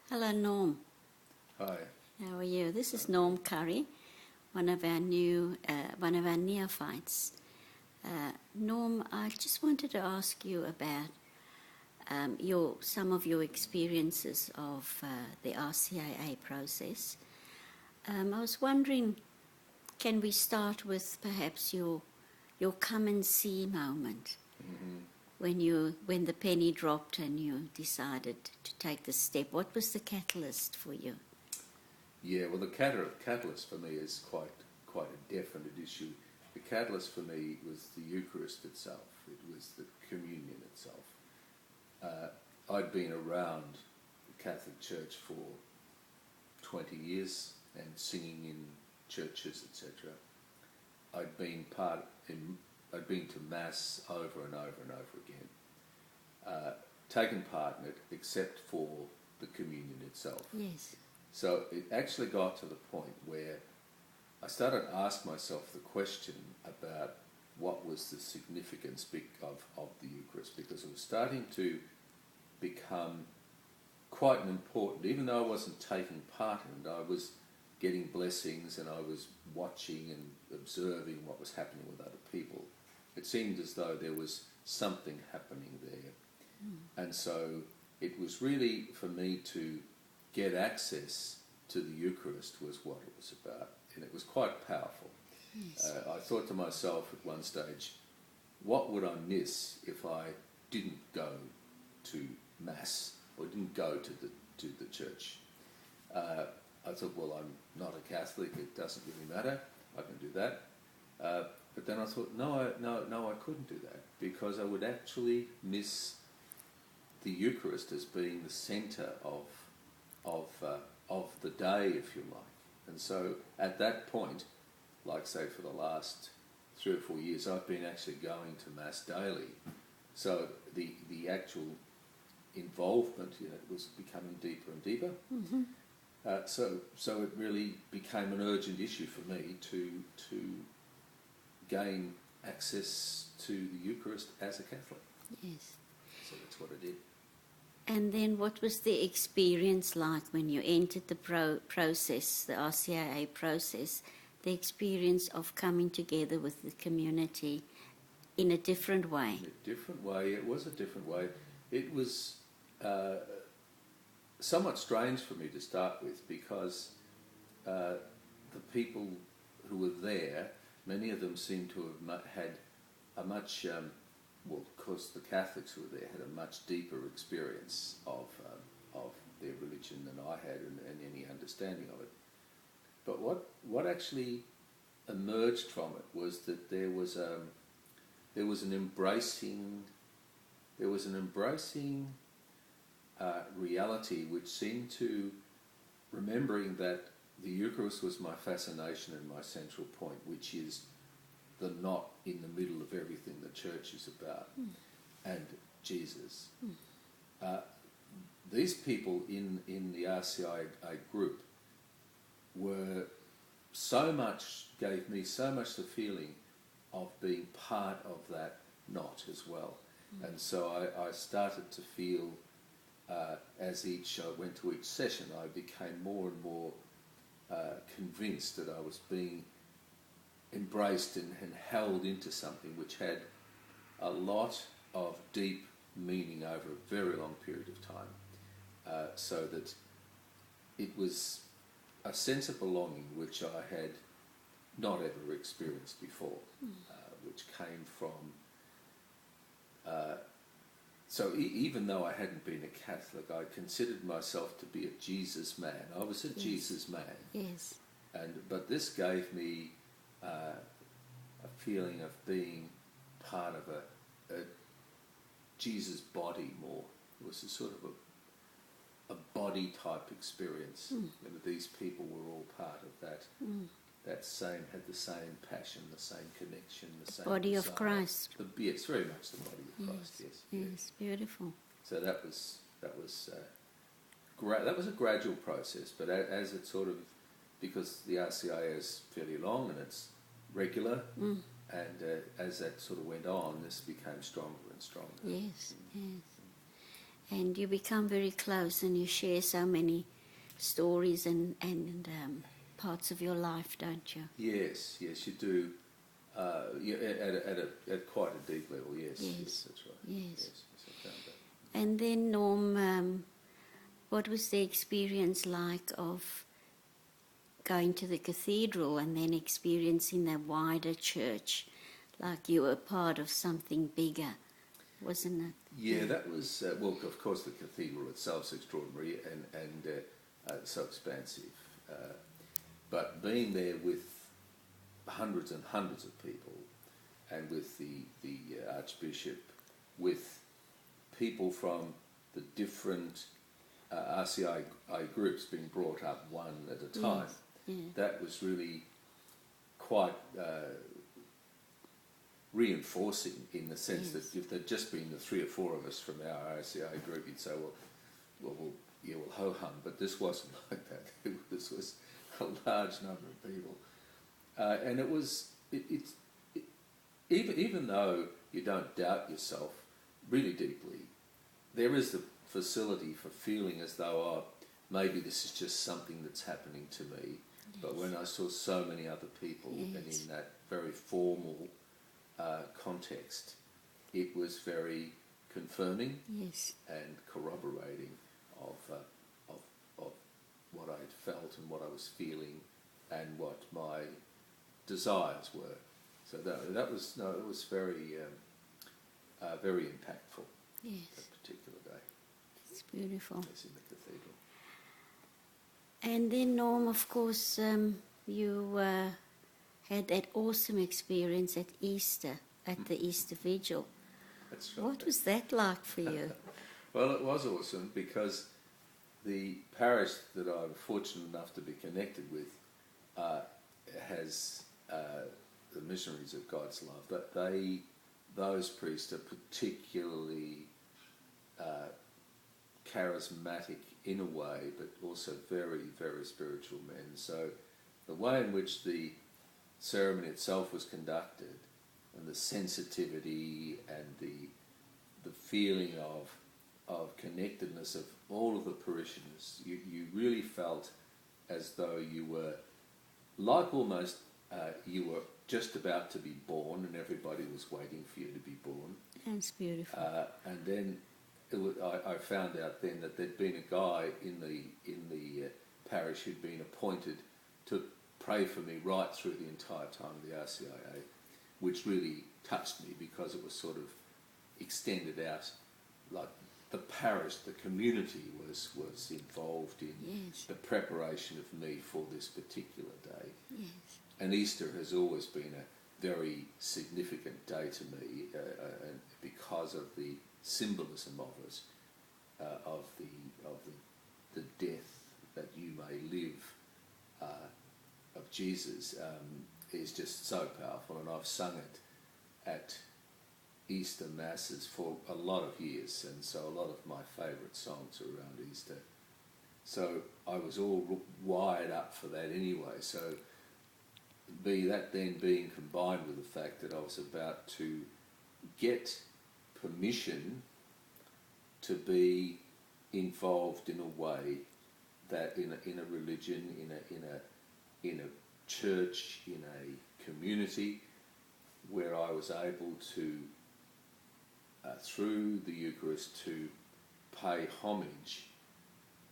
Hello, Norm. Hi. How are you? This is Norm Currie, one of our neophytes. Norm, I just wanted to ask you about some of your experiences of the RCIA process. I was wondering, can we start with perhaps your come and see moment? Mm-hmm. When the penny dropped and you decided to take the step. What was the catalyst for you? Yeah, well, the catalyst for me is quite a definite issue. The catalyst for me was the Eucharist itself. It was the communion itself. I'd been around the Catholic Church for 20 years and singing in churches, etc. I'd been to Mass over and over and over again, taken part in it, except for the communion itself. Yes. So it actually got to the point where I started to ask myself the question about what was the significance of the Eucharist, because it was starting to become quite an important, even though I wasn't taking part in it, I was getting blessings and I was watching and observing what was happening with other people. It seemed as though there was something happening there. And so it was really for me to get access to the Eucharist was what it was about. And it was quite powerful. Yes. I thought to myself at one stage, what would I miss if I didn't go to Mass or didn't go to the church? I thought, well, I'm not a Catholic, it doesn't really matter, I can do that. But then I thought, no, I couldn't do that, because I would actually miss the Eucharist as being the centre of the day, if you like. And so at that point, like say for the last 3 or 4 years, I've been actually going to Mass daily. So the actual involvement, was becoming deeper and deeper. Mm-hmm. So it really became an urgent issue for me to gain access to the Eucharist as a Catholic. Yes. So that's what I did. And then what was the experience like when you entered the process, the RCIA process, the experience of coming together with the community in a different way? In a different way. It was a different way. It was somewhat strange for me to start with, because the people who were there, many of them seemed to have had a much, well, of course the Catholics who were there had a much deeper experience of their religion than I had, and any understanding of it. But what actually emerged from it was that there was an embracing reality which seemed to, remembering that the Eucharist was my fascination and my central point, which is the knot in the middle of everything the church is about, and Jesus. These people in the RCIA group gave me so much the feeling of being part of that knot as well. And so I started to feel, as I went to each session, I became more and more convinced that I was being embraced and held into something which had a lot of deep meaning over a very long period of time, so that it was a sense of belonging which I had not ever experienced before, which came from so even though I hadn't been a Catholic, I considered myself to be a Jesus man. I was a Jesus man. Yes. But this gave me a feeling of being part of a Jesus body more. It was a sort of a body type experience. These people were all part of that. Had the same passion, the same connection, the same body desire. of Christ. Yes, very much the body of Christ. Yes, beautiful. So that was a gradual process, but as it sort of, because the RCIA is fairly long and it's regular, and as that sort of went on, this became stronger and stronger. Yes, yes. And you become very close, and you share so many stories and parts of your life, don't you? Yes, you do. At quite a deep level, yes. Yes, that's right. Yes. I found that. And then, Norm, what was the experience like of going to the cathedral and then experiencing the wider church, like you were part of something bigger, wasn't it? Yeah, that was, well, of course the cathedral itself is extraordinary and so expansive. But being there with hundreds and hundreds of people, and with the Archbishop, with people from the different RCIA groups being brought up one at a time, that was really quite reinforcing, in the sense that if there'd just been the 3 or 4 of us from our RCIA group, you'd say, well, ho-hum, but this wasn't like that. This was a large number of people. And it was, even though you don't doubt yourself really deeply, there is the facility for feeling as though, maybe this is just something that's happening to me. Yes. But when I saw so many other people, and in that very formal context, it was very confirming and corroborating of what I had felt and what I was feeling and what my desires were. So that was it was very very impactful. Yes. That particular day. It's beautiful. Yes, in the cathedral. And then, Norm, of course, you had that awesome experience at Easter, at the Easter Vigil. That's right. What was that like for you? Well, it was awesome because the parish that I'm fortunate enough to be connected with has the Missionaries of God's Love, but those priests are particularly charismatic in a way, but also very, very spiritual men. So the way in which the ceremony itself was conducted, and the sensitivity and the feeling of connectedness of all of the parishioners, you really felt as though you were like almost you were just about to be born, and everybody was waiting for you to be born. That's beautiful. And then I found out then that there'd been a guy in the parish who'd been appointed to pray for me right through the entire time of the RCIA, which really touched me because it was sort of extended out, like the parish, the community was involved in the preparation of me for this particular day. Yes. And Easter has always been a very significant day to me, and because of the symbolism of it, of the death that you may live of Jesus, is just so powerful. And I've sung it at Easter masses for a lot of years, and so a lot of my favourite songs are around Easter. So I was all wired up for that anyway. So that then being combined with the fact that I was about to get permission to be involved in a way that in a religion, in a church, in a community, where I was able to, through the Eucharist, to pay homage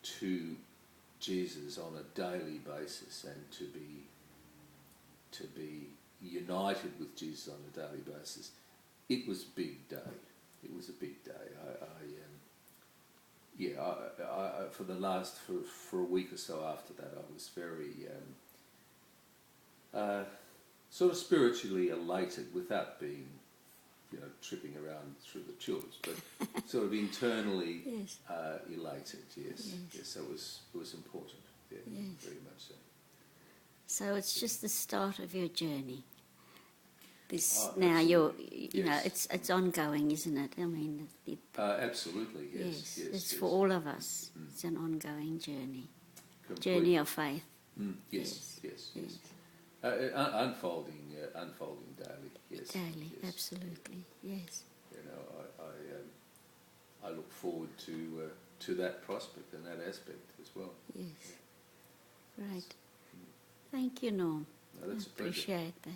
to Jesus on a daily basis, and to be united with Jesus on a daily basis. It was a big day. It was a big day. For a week or so after that, I was very sort of spiritually elated, without being, tripping around through the tulips, but sort of internally elated. Yes. So it was important. Yeah, very much so. So it's just the start of your journey. Now you're, it's ongoing, isn't it? I mean, absolutely, yes. It's for all of us. It's an ongoing journey, Completely. Journey of faith. Yes. Unfolding daily. Yes. Daily, yes. absolutely, yes. I look forward to that prospect and that aspect as well. Yes. Right. Thank you, Norm. No, that's I a pleasure. appreciate that.